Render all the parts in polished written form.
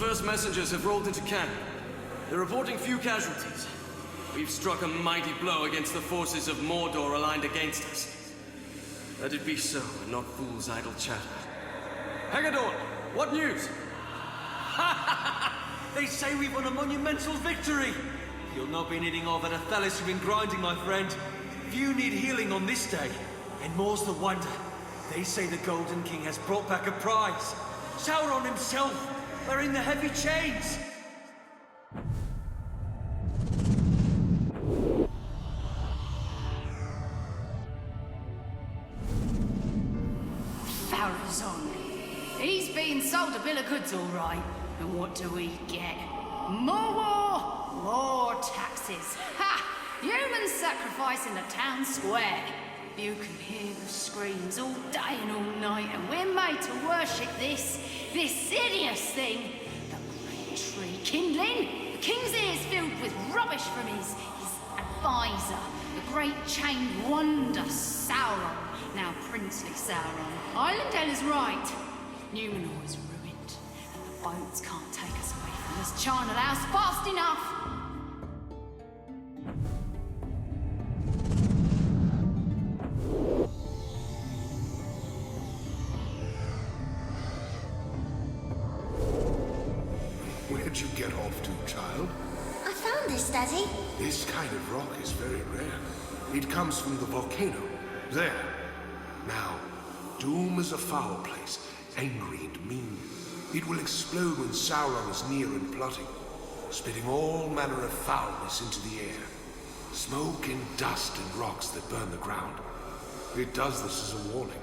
first messengers have rolled into camp. They're reporting few casualties. We've struck a mighty blow against the forces of Mordor aligned against us. Let it be so, and not fools' idle chatter. Haggadorn, what news? They say we've won a monumental victory! You'll not be needing all that Athelis you've been grinding, my friend. Few need healing on this day, and more's the wonder. They say the Golden King has brought back a prize. Sauron himself, wearing the heavy chains! Farazon. He's being sold a bill of goods, all right. And what do we get? More war! More taxes! Ha! Humans sacrifice in the town square. You can hear the screams all day and all night, and we're made to worship this hideous thing. The great tree kindling. The king's ears filled with rubbish from his advisor. The great chained wonder, Sauron. Now princely Sauron. Islandale is right. Numenor is ruined, and the boats can't take us away from this charnel house fast enough. Where'd you get off to, child? I found this, Daddy. This kind of rock is very rare. It comes from the volcano. There. Now, Doom is a foul place, angry and mean. It will explode when Sauron is near and plotting, spitting all manner of foulness into the air. Smoke and dust and rocks that burn the ground. It does this as a warning.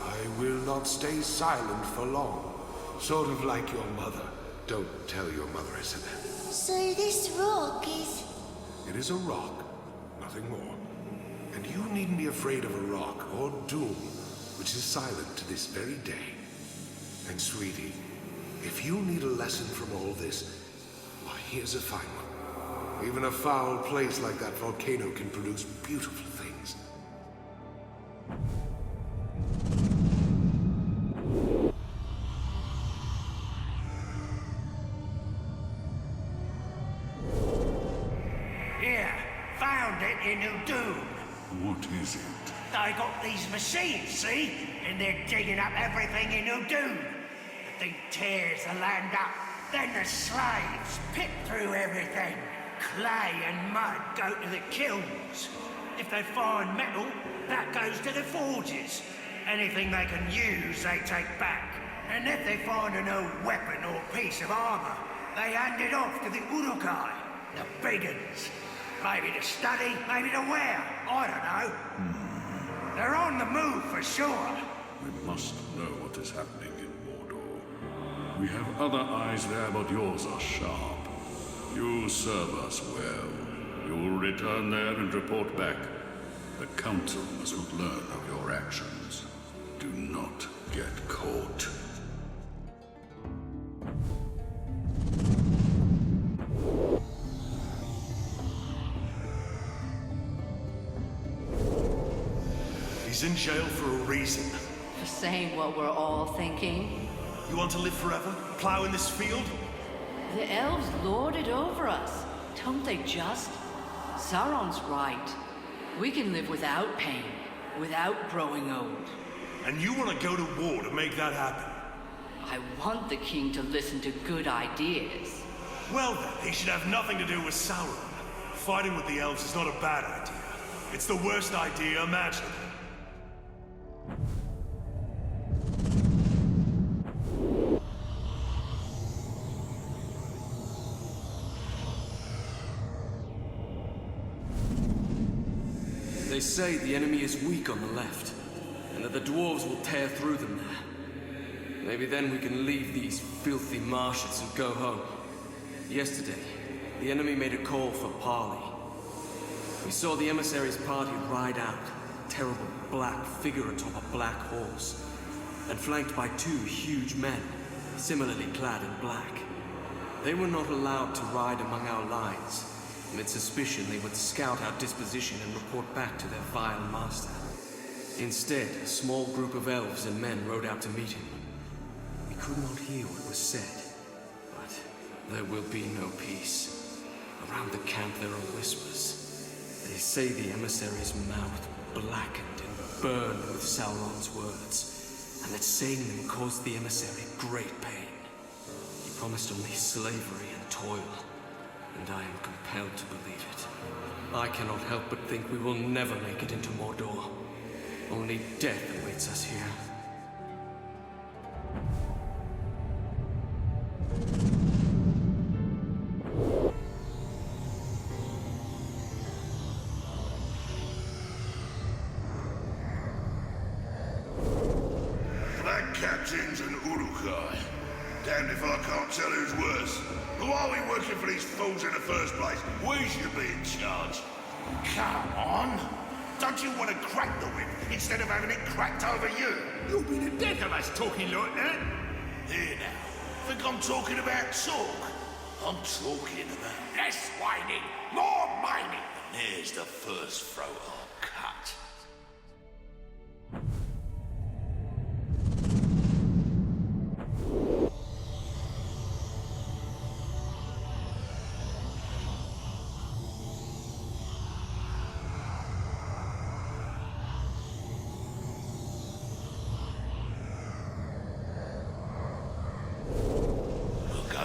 I will not stay silent for long. Sort of like your mother. Don't tell your mother I said that. So this rock is... It is a rock, nothing more. And you needn't be afraid of a rock or Doom, which is silent to this very day. And sweetie, if you need a lesson from all this, why, here's a fine one. Even a foul place like that volcano can produce beautiful things. Here, found it in New Doom. What is it? They got these machines, see? And they're digging up everything in New Doom. The thing tears the land up. Then the slaves pick through everything. Clay and mud go to the kilns. If they find metal, that goes to the forges. Anything they can use, they take back. And if they find an old weapon or piece of armor, they hand it off to the Urukai, the big uns. Maybe to study, maybe to wear. I don't know. They're on the move for sure. We must know what is happening in Mordor. We have other eyes there, but yours are sharp. You serve us well. You'll return there and report back. The Council must not learn of your actions. Do not get caught. He's in jail for a reason. For saying what we're all thinking. You want to live forever? Plow in this field? The elves lord it over us. Don't they just? Sauron's right. We can live without pain, without growing old. And you want to go to war to make that happen? I want the king to listen to good ideas. Well then, he should have nothing to do with Sauron. Fighting with the elves is not a bad idea. It's the worst idea imaginable. They say the enemy is weak on the left, and that the dwarves will tear through them there. Maybe then we can leave these filthy marshes and go home. Yesterday, the enemy made a call for parley. We saw the emissary's party ride out, a terrible black figure atop a black horse, and flanked by two huge men, similarly clad in black. They were not allowed to ride among our lines. Amid suspicion, they would scout our disposition and report back to their vile master. Instead, a small group of elves and men rode out to meet him. We could not hear what was said, there will be no peace. Around the camp there are whispers. They say the emissary's mouth blackened and burned with Sauron's words, and that saying them caused the emissary great pain. He promised only slavery and toil, and I am compelled to believe it. I cannot help but think we will never make it into Mordor. Only death awaits us here. Black captains and Uruk-hai. Damned if I can't tell who's worse. Who are we working for these fools in the first place? We should be in charge. Come on. Don't you want to crack the whip instead of having it cracked over you? You'll be the death of us talking like that. Here now. Think I'm talking about talk? I'm talking about Less whining, more mining. there's the first throat I'll cut.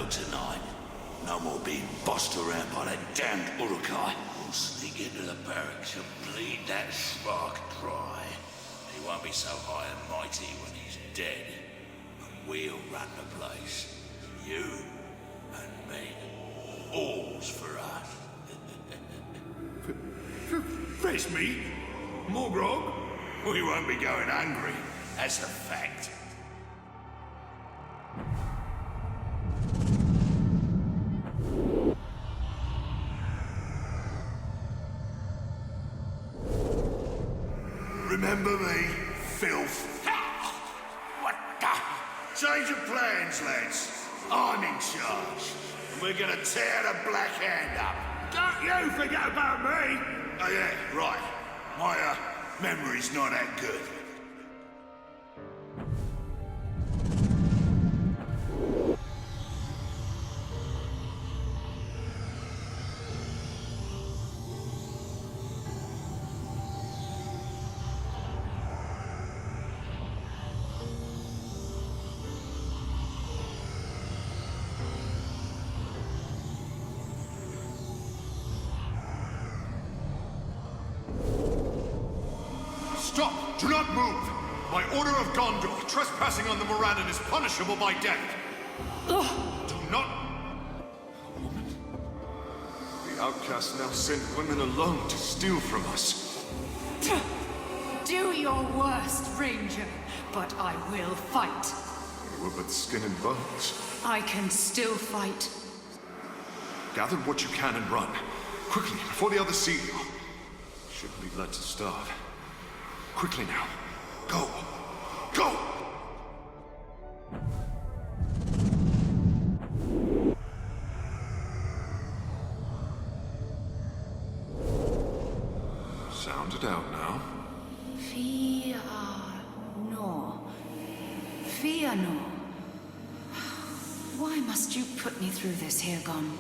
Tonight. No more being bossed around by that damned Uruk-hai. We'll sneak into the barracks and bleed that spark dry. He won't be so high and mighty when he's dead. And we'll run the place. You and me. All's for us. Face me? More grog? We won't be going hungry. That's a fact. Remember me, filth? What the? Change of plans, lads. I'm in charge. And we're gonna tear the Black Hand up. Don't you forget about me! Oh yeah, right. My, memory's not that good. Stop! Do not move! My Order of Gondor, trespassing on the Morannon is punishable by death. Do not... Woman. The outcasts now send women alone to steal from us. Do your worst, Ranger, but I will fight. We were but skin and bones. I can still fight. Gather what you can and run. Quickly, before the others see you. Shouldn't be led to starve. Quickly now. Go! Go! Sound it out now. Fear no. Fear no. Why must you put me through this, Hirgon?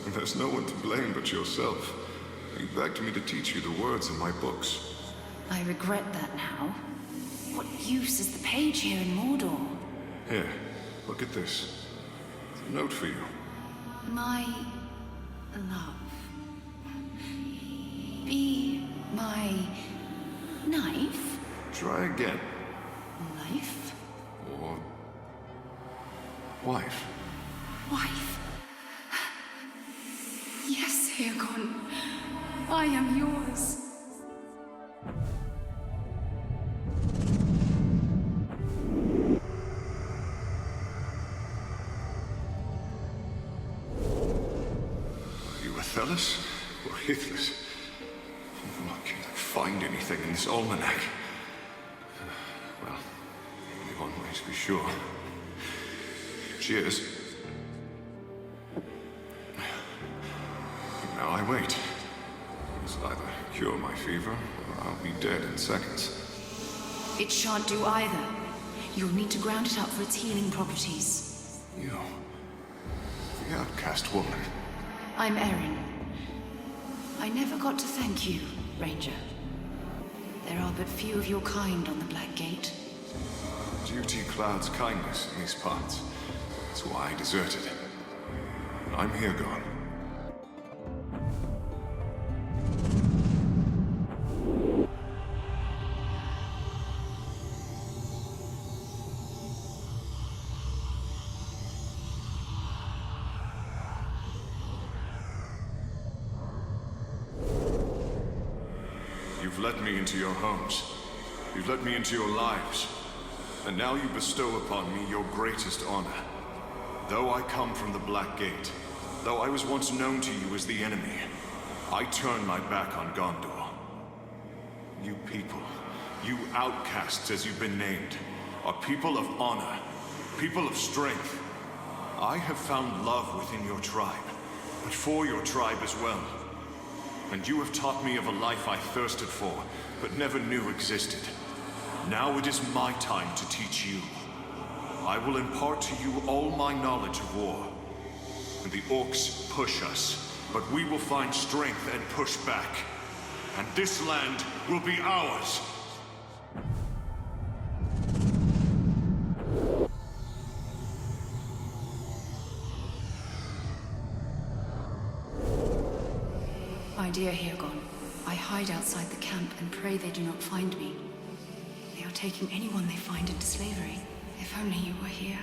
There's no one to blame but yourself. You begged me to teach you the words in my books. I regret that now. What use is the page here in Mordor? Here, look at this. It's a note for you. My love. Be my knife? Try again. Life? Or... wife. Wife? Yes, Hirgon. I am yours. Thelis or Hithless? I can't find anything in this almanac. Well, only one way to be sure. Cheers. Now I wait. It'll either cure my fever, or I'll be dead in seconds. It shan't do either. You'll need to ground it up for its healing properties. You. The outcast. outcast woman. I'm Erin. I never got to thank you, Ranger. There are but few of your kind on the Black Gate. Duty clouds kindness in these parts. That's why I deserted. I'm here, gone. You've let me into your homes. You've let me into your lives. And now you bestow upon me your greatest honor. Though I come from the Black Gate, though I was once known to you as the enemy, I turn my back on Gondor. You people, you outcasts as you've been named, are people of honor, people of strength. I have found love within your tribe, but for your tribe as well. And you have taught me of a life I thirsted for, but never knew existed. Now it is my time to teach you. I will impart to you all my knowledge of war. And the orcs push us, but we will find strength and push back. And this land will be ours. My dear Hirgon, I hide outside the camp and pray they do not find me. They are taking anyone they find into slavery. If only you were here.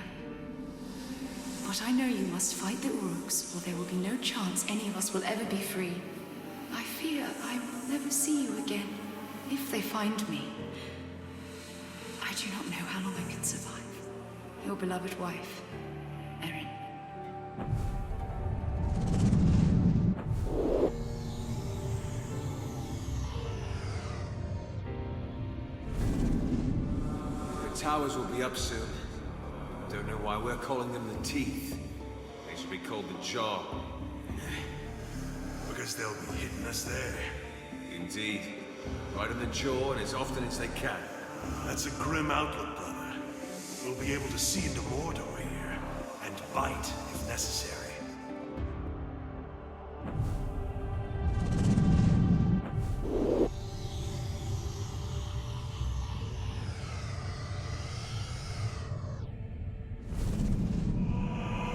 But I know you must fight the Uruks, or there will be no chance any of us will ever be free. I fear I will never see you again, if they find me. I do not know how long I can survive. Your beloved wife, Erin. The towers will be up soon. Don't know why we're calling them the Teeth. They should be called the Jaw. Because they'll be hitting us there. Indeed. Right in the jaw and as often as they can. That's a grim outlook, brother. We'll be able to see into Mordor here, and bite if necessary.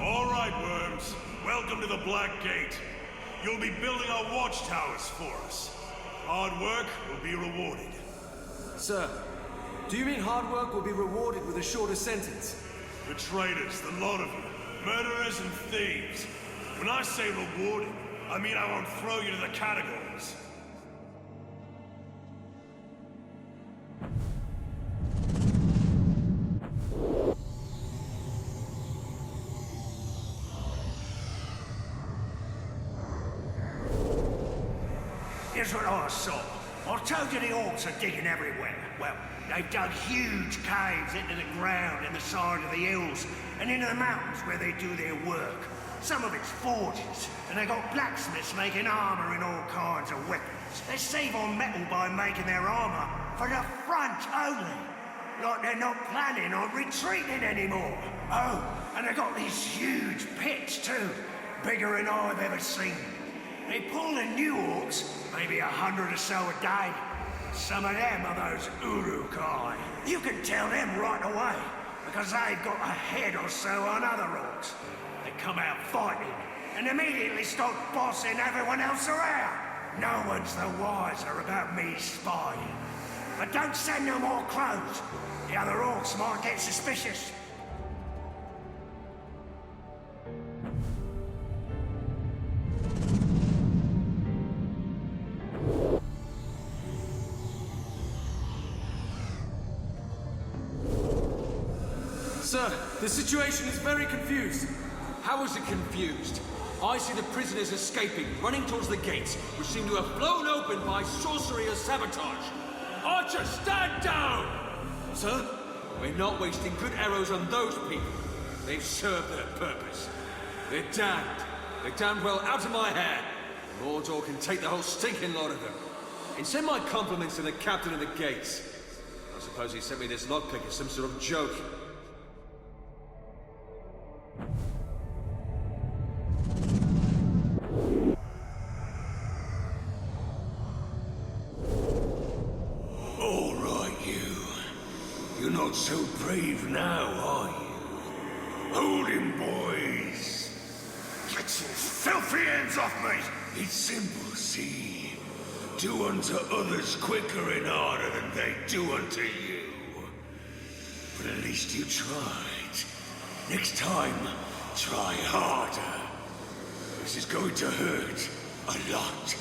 All right, worms. Welcome to the Black Gate. You'll be building our watchtowers for us. Hard work will be rewarded. Sir, do you mean hard work will be rewarded with a shorter sentence? The traitors, the lot of you. Murderers and thieves. When I say rewarded, I mean I won't throw you to the catacombs. Here's what I saw. I told you the orcs are digging everywhere. Well, they've dug huge caves into the ground in the side of the hills and into the mountains where they do their work. Some of it's forges, and they got blacksmiths making armor and all kinds of weapons. They save on metal by making their armor for the front only. Like they're not planning on retreating anymore. Oh, and they got these huge pits too, bigger than I've ever seen. They pull in new orcs, maybe 100 or so a day. Some of them are those Urukai. You can tell them right away, because they've got a head or so on other orcs. They come out fighting, and immediately start bossing everyone else around. No one's the wiser about me spying. But don't send no more crows. The other orcs might get suspicious. Sir, the situation is very confused. How is it confused? I see the prisoners escaping, running towards the gates, which seem to have blown open by sorcery or sabotage. Archer, stand down! Sir? We're not wasting good arrows on those people. They've served their purpose. They're damned. They're damned well out of my hair. Mordor can take the whole stinking lot of them. And send my compliments to the captain of the gates. I suppose he sent me this lockpick as some sort of joke. not so brave now, are you? Hold him, boys. Get your filthy hands off me! It's simple, see? Do unto others quicker and harder than they do unto you. But at least you tried. Next time, try harder. This is going to hurt a lot.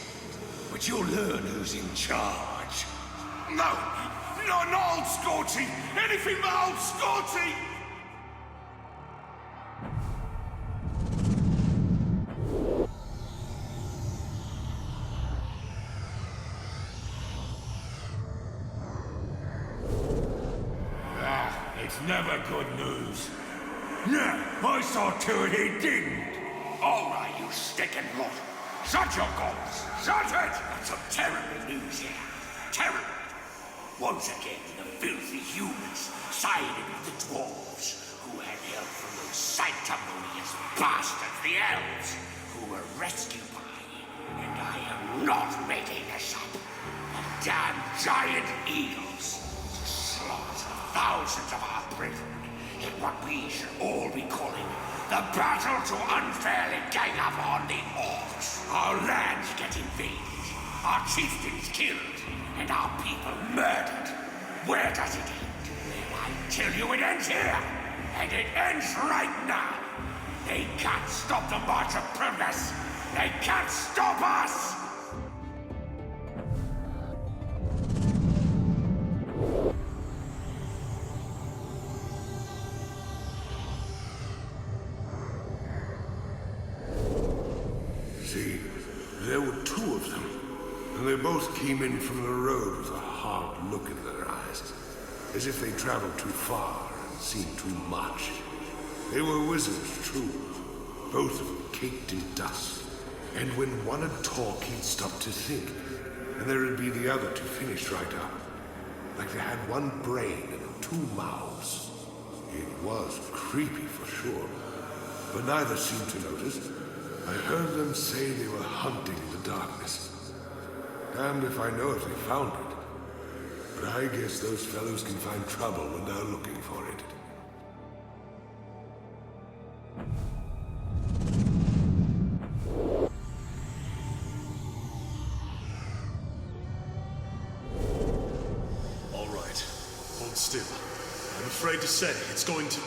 But you'll learn who's in charge. No! Not old Scorchy! Anything but old Scorchy! It's never good news. Yeah, I saw to it he didn't. All right, you stinking lot. Shut your goals. Shut it! That's some terrible news here. Terrible. Once again, the filthy humans sided with the dwarves, who had help from those sanctimonious bastards, the elves, who were rescued by, and I am not making this up, the damn giant eagles to slaughter thousands of our brethren in what we should all be calling the battle to unfairly gang up on the orcs. Our lands get invaded, our chieftains killed, and our people murdered. Where does it end? I tell you it ends here, and it ends right now. They can't stop the march of progress. They can't stop us! See, there were two of them, and they both came in from the road with a hard look in their eyes, as if they traveled too far and seen too much. They were wizards, true, both of them caked in dust. And when one would talk, he'd stop to think, and there'd be the other to finish right up. Like they had one brain and two mouths. It was creepy for sure, but neither seemed to notice. I heard them say they were hunting the darkness. Damned if I know if they found it. But I guess those fellows can find trouble when they're looking for it. All right. Hold still. I'm afraid to say it's going to...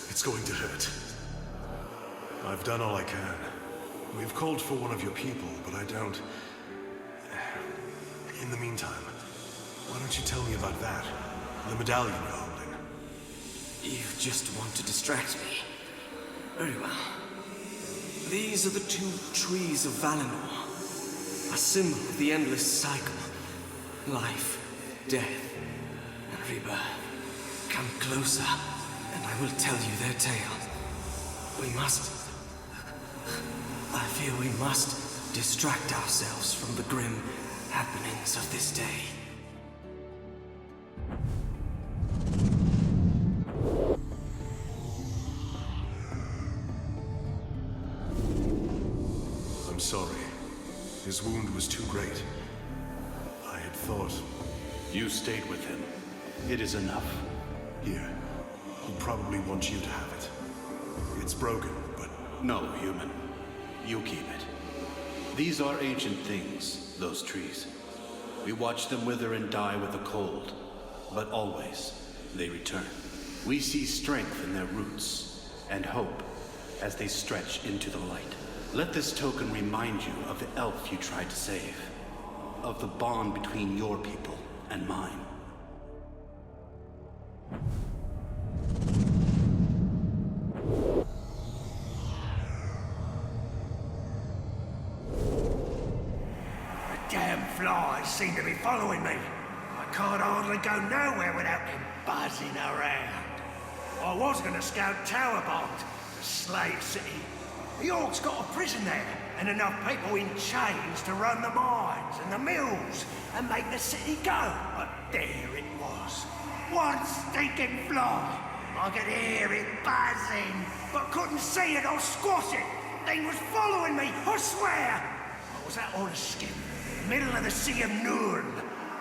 It's going to hurt. I've done all I can. We've called for one of your people, but I don't... In the meantime, why don't you tell me about that? The medallion you're holding. You just want to distract me. Very well. These are the two trees of Valinor. A symbol of the endless cycle. Life, death, and rebirth. Come closer, and I will tell you their tale. We must... I feel we must distract ourselves from the grim happenings of this day. I'm sorry. His wound was too great. I had thought... You stayed with him. It is enough. Here. He'll probably want you to have it. It's broken, but... No, human. You keep it. These are ancient things, those trees. We watch them wither and die with the cold, but always they return. We see strength in their roots, and hope as they stretch into the light. Let this token remind you of the elf you tried to save, of the bond between your people and mine. Flies seem to be following me. I can't hardly go nowhere without them buzzing around. I was going to scout Tower Bond, the slave city. The orcs got a prison there, and enough people in chains to run the mines and the mills and make the city go. But there it was. One stinking fly. I could hear it buzzing, but couldn't see it or squash it. Thing was following me, I swear. was out on a skip, middle of the Sea of Nurn,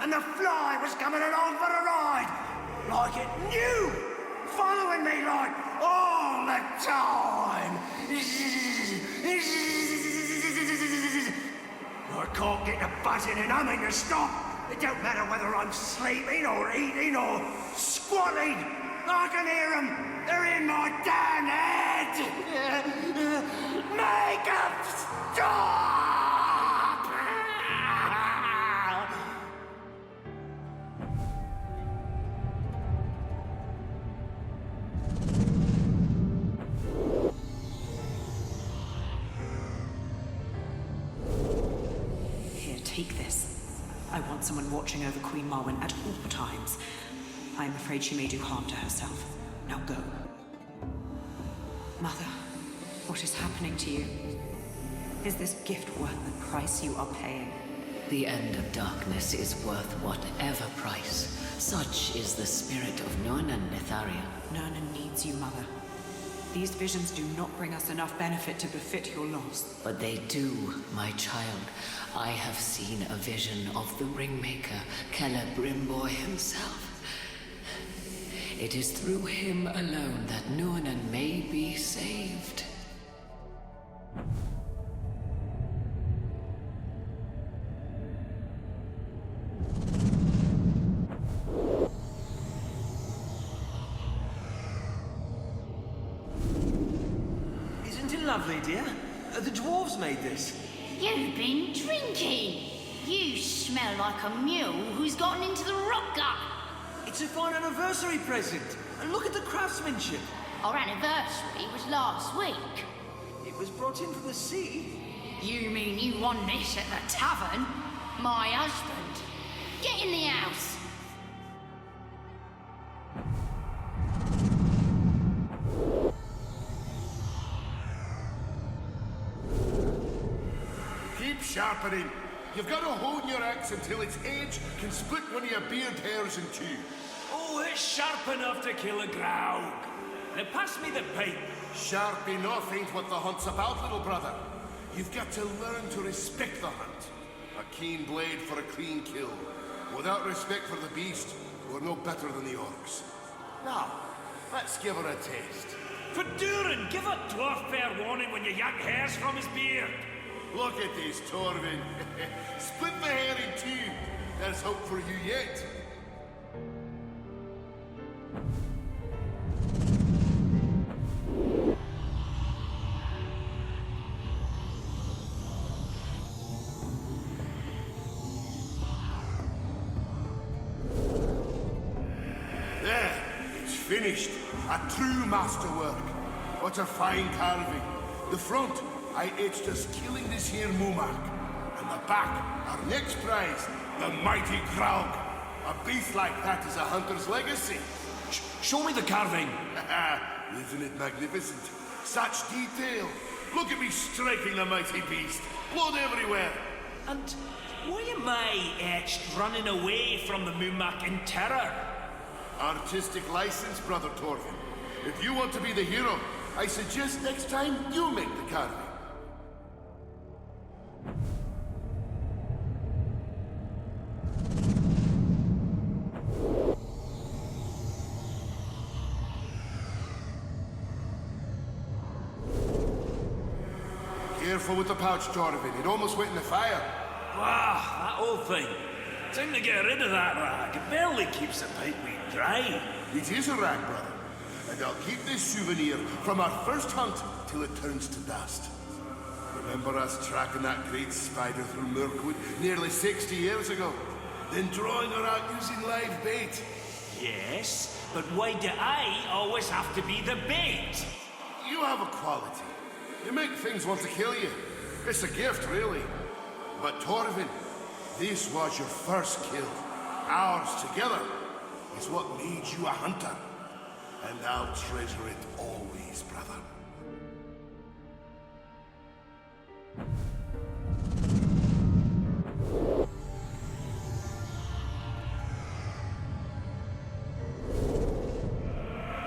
and the fly was coming along for a ride, like it knew, following me like all the time. I can't get the buzzing and humming to stop. It don't matter whether I'm sleeping or eating or squatting. I can hear them. They're in my damn head. Make them stop! Here, take this. I want someone watching over Queen Marwen at all times. I am afraid she may do harm to herself. Now go. Mother, what is happening to you? Is this gift worth the price you are paying? The end of darkness is worth whatever price. Such is the spirit of Nurn and Netharia. Nurn needs you, Mother. These visions do not bring us enough benefit to befit your loss. But they do, my child. I have seen a vision of the Ringmaker, Celebrimbor himself. It is through him alone that Nurn may be saved. Isn't it lovely, dear? The dwarves made this. You've been drinking. You smell like a mule who's gotten into the rock gut. It's a fine anniversary present. And look at the craftsmanship. Our anniversary was last week. It was brought in from the sea. You mean you won this at the tavern? My husband. Get in the house. Keep sharpening. You've got to hone your axe until its edge can split one of your beard hairs in two. Oh, it's sharp enough to kill a growl. Now pass me the pipe. Sharp enough ain't what the hunt's about, little brother. You've got to learn to respect the hunt. A keen blade for a clean kill. Without respect for the beast, we're no better than the orcs. Now, let's give her a taste. For Durin, give a dwarf fair warning when you yank hairs from his beard. Look at this, Torvin. Split the hair in two. There's hope for you yet. There, it's finished. A true masterwork. What a fine carving. The front, I etched us killing this here Mumak. And the back, our next prize, the mighty Graug. A beast like that is a hunter's legacy. Show me the carving. Isn't it magnificent? Such detail. Look at me striking the mighty beast. Blood everywhere. And why am I etched running away from the Mumak in terror? Artistic license, Brother Torvin. If you want to be the hero, I suggest next time you make the carving. Careful with the pouch, Torvin. It almost went in the fire. Ah, that old thing. Time to get rid of that rag. It barely keeps the pipeweed dry. It is a rag, brother. And I'll keep this souvenir from our first hunt till it turns to dust. Remember us tracking that great spider through Mirkwood nearly 60 years ago? Then drawing her out using live bait? Yes, but why do I always have to be the bait? You have a quality. You make things want to kill you. It's a gift, really. But Torvin, this was your first kill. Ours together is what made you a hunter. And I'll treasure it always, brother.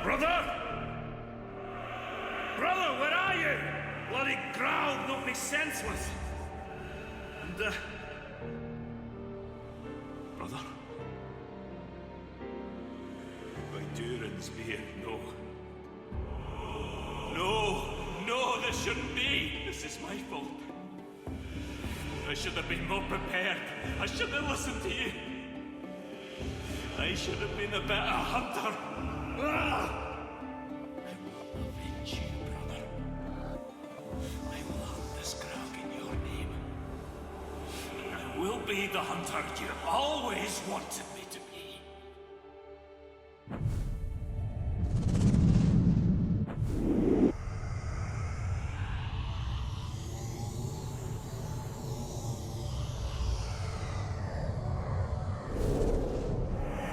Brother? Brother, where are you? Bloody growl knocked me senseless. Brother? My Durin's being no. No, this shouldn't be. This is my fault. I should have been more prepared. I should have listened to you. I should have been a better hunter. I will avenge you, brother. I will hunt this crag in your name. I will be the hunter you always wanted me to be.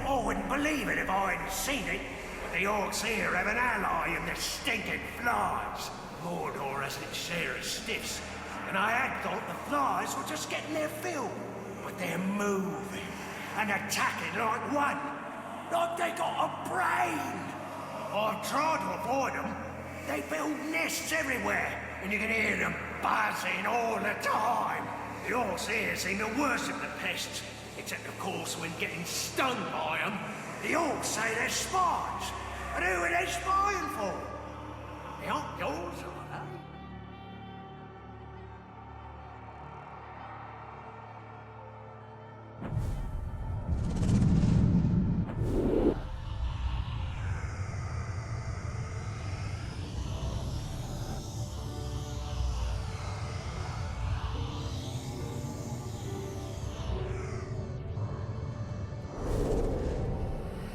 I wouldn't believe it if I hadn't seen it, but the orcs here have an ally in the stinking flies. Mordor has its share of stiffs, and I had thought the flies were just getting their fill. But they're moving and attacking like one. Like they got a brain. I've tried to avoid them. They build nests everywhere, and you can hear them buzzing all the time. The orcs here seem to worship the pests, except of course when getting stung by them. The orcs say they're spies. And who are they spying for? They aren't yours, are they?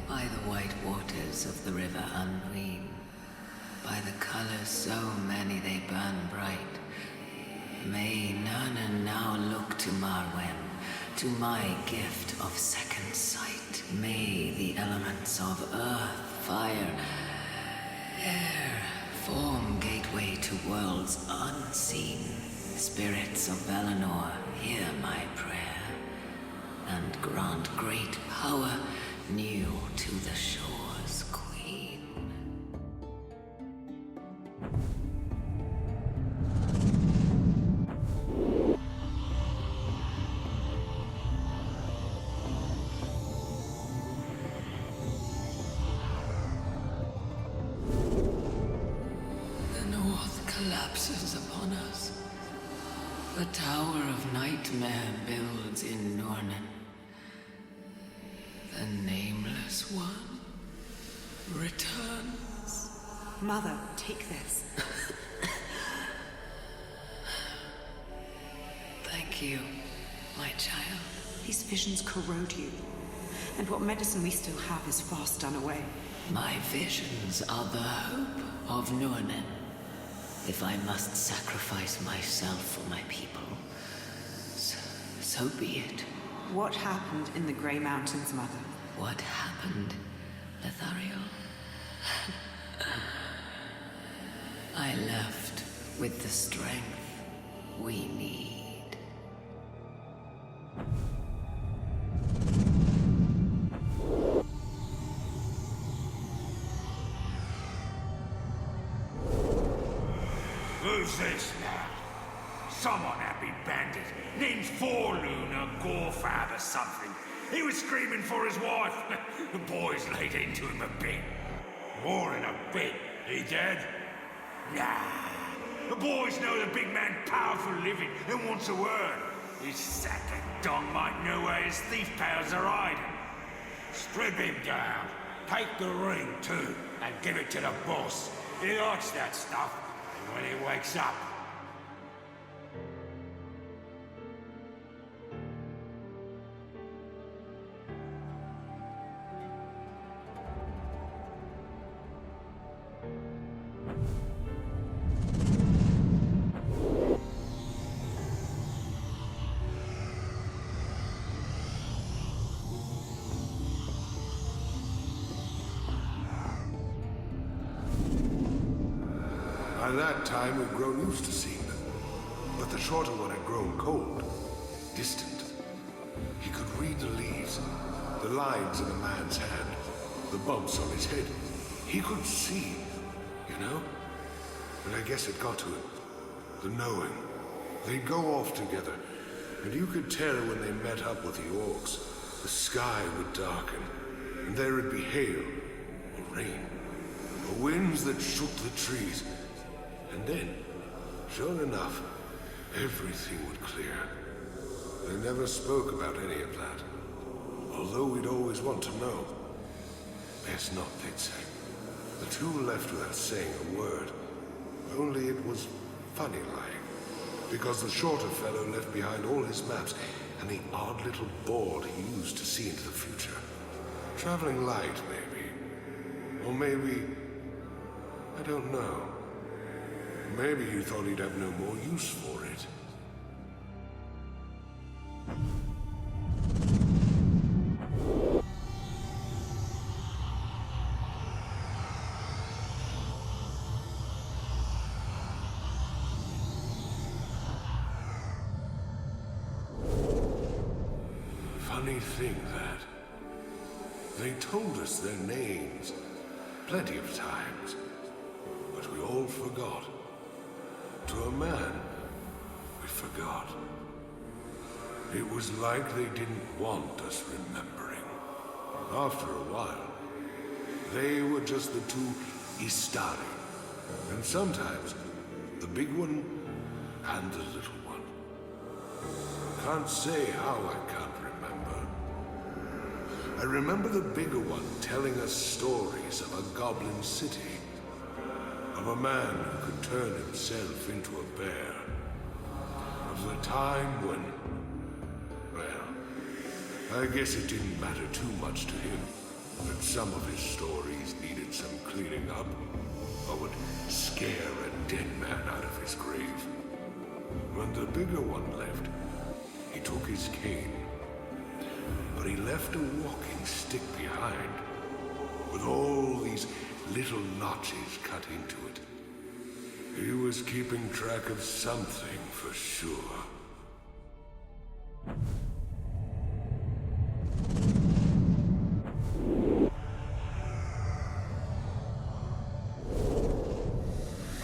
By the white waters of the river Unween, by the colors so many they burn bright, may Nurnen now look to Marwen, to my gift of second sight. May the elements of earth, fire, air form gateway to worlds unseen. Spirits of Valinor, hear my prayer, and grant great power new to the shore's queen. The north collapses upon us. The Tower of Nightmare builds in Nornen. The Nameless One returns. Mother, take this. Thank you, my child. These visions corrode you. And what medicine we still have is fast done away. My visions are the hope of Nornen. If I must sacrifice myself for my people, so be it. What happened in the Grey Mountains, Mother? What happened, Lethariel? I left with the strength we need. Who's this now? Someone happy bandit. Name's Forloon or Gorfab or something. He was screaming for his wife. The boys laid into him a bit. More than a bit. He dead? Nah. The boys know the big man powerful living and wants a word. His sack of dong might know where his thief pals are hiding. Strip him down. Take the ring too, and give it to the boss. He likes that stuff. And when he wakes up, By that time, we'd grown used to seeing them. But the shorter one had grown cold, distant. He could read the leaves, the lines in the man's hand, the bumps on his head. He could see, you know? And I guess it got to him. The knowing. They'd go off together, And you could tell when they met up with the orcs, the sky would darken, and there would be hail, or rain, or winds that shook the trees. And then, sure enough, everything would clear. They never spoke about any of that, although we'd always want to know. Best not, they'd say. The two left without saying a word. Only it was funny-like, because the shorter fellow left behind all his maps and the odd little board he used to see into the future. Traveling light, maybe. Or maybe... I don't know. Maybe he thought he'd have no more use for it. Funny thing that. They told us their names plenty of times, but we all forgot. To a man, we forgot. It was like they didn't want us remembering. After a while, they were just the two Istari, and sometimes the big one and the little one. Can't say how I can't remember. I remember the bigger one telling us stories of a goblin city, of a man who could turn himself into a bear, of the time when, well, I guess it didn't matter too much to him that some of his stories needed some cleaning up, or would scare a dead man out of his grave. When the bigger one left, he took his cane, but he left a walking stick behind, with all these little notches cut into it. He was keeping track of something for sure.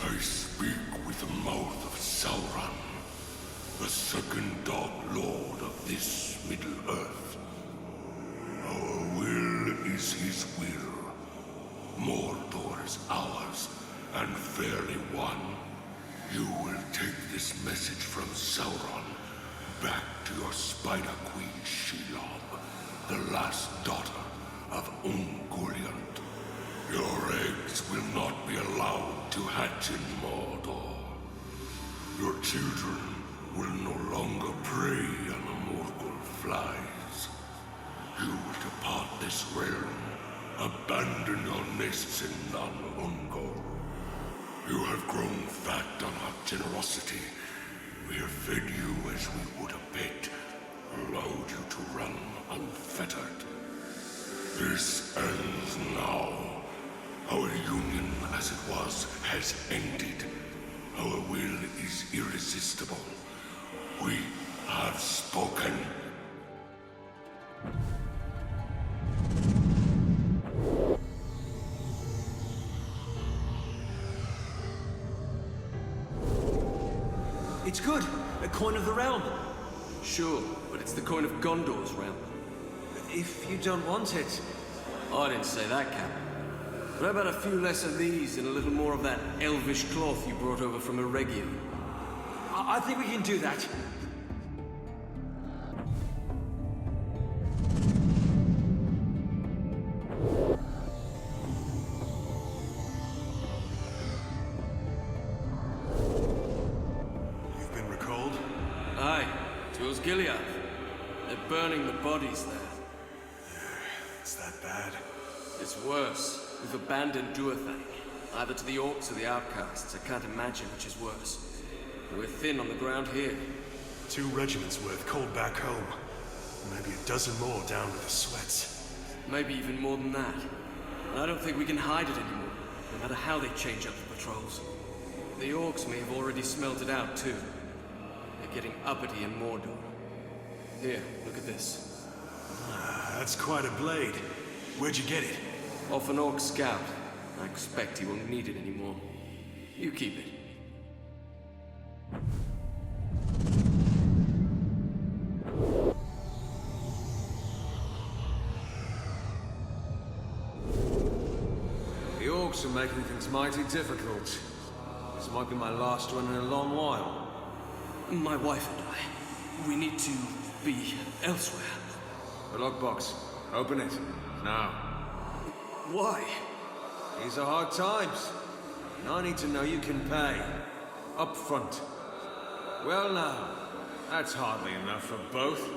I speak with the mouth of Sauron, the second Dark Lord of this Middle Earth. Our will is his will. Mordor is ours, and fairly won. You will take this message from Sauron back to your Spider Queen Shelob, the last daughter of Ungoliant. Your eggs will not be allowed to hatch in Mordor. Your children will no longer prey on the Morgul flies. You will depart this realm, abandon your nests in Ungol. You have grown fat on our generosity. We have fed you as we would a pet, allowed you to run unfettered. This ends now. Our union, as it was, has ended. Our will is irresistible. We have spoken. It's good. A coin of the realm. Sure, but it's the coin of Gondor's realm. If you don't want it. I didn't say that, Captain. But how about a few less of these and a little more of that elvish cloth you brought over from Eregion? I think we can do that. You've been recalled? Aye, to Osgiliath. They're burning the bodies there. It's that bad? It's worse. We've abandoned Duathang, either to the orcs or the outcasts. I can't imagine which is worse. We're thin on the ground here. 2 regiments worth called back home. Maybe a dozen more down with the sweats. Maybe even more than that. And I don't think we can hide it anymore, no matter how they change up the patrols. The orcs may have already smelt it out, too. They're getting uppity in Mordor. Here, look at this. That's quite a blade. Where'd you get it? Off an orc scout. I expect he won't need it anymore. You keep it. orcs are making things mighty difficult. This might be my last one in a long while. My wife and I, we need to be elsewhere. The lockbox. Open it. Now. Why? These are hard times. And I need to know you can pay. Up front. Well now, that's hardly enough for both.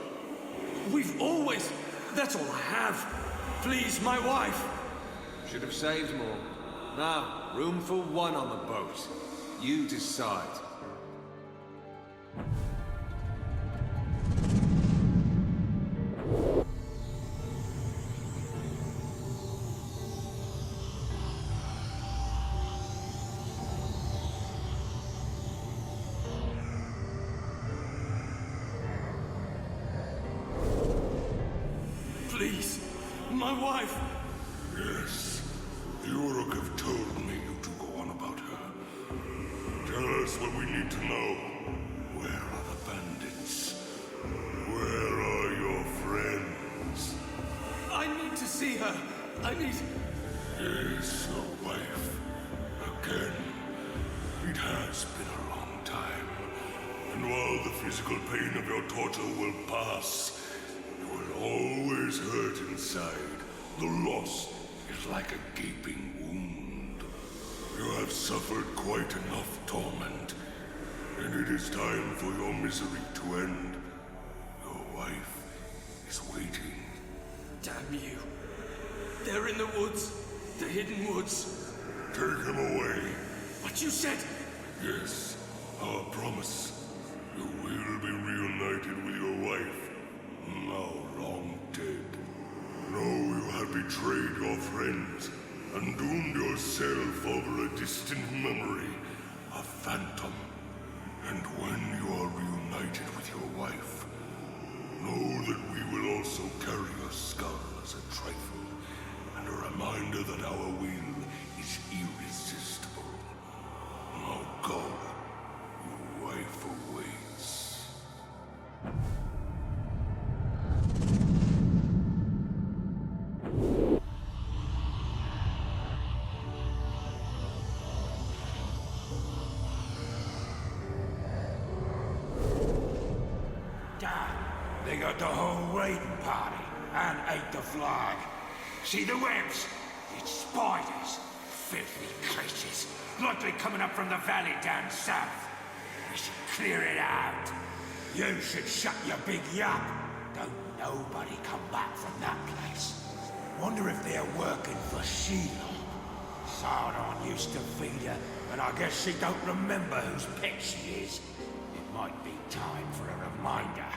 We've always... That's all I have. Please, my wife. Should have saved more. Now, room for one on the boat. You decide. Please, my wife. Yes, the Uruk have told me you to go on about her. Tell us what we need to know. Where are the bandits? Where are your friends? I need to see her. I need... Yes, your wife. Again. It has been a long time. And while the physical pain of your torture will pass, you will always hurt inside. The loss is like a gaping wound. You have suffered quite enough torment, and it is time for your misery to end. Your wife is waiting. Damn you. They're in the woods. The hidden woods. Take him away. But you said... Yes, our promise. You will be reunited with your wife, now long dead. Know you have betrayed your friends and doomed yourself over a distant memory, a phantom. And when you are reunited with your wife, know that we will also carry your skull as a trifle, and a reminder that our will is irresistible. Now go. Your wife awaits. They got the whole raiding party and ate the flag. See the webs? It's spiders. Filthy creatures. Likely coming up from the valley down south. We should clear it out. You should shut your big yap. Don't nobody come back from that place. Wonder if they're working for Sheila. Sauron used to feed her, and I guess she don't remember whose pet she is. It might be time for a reminder.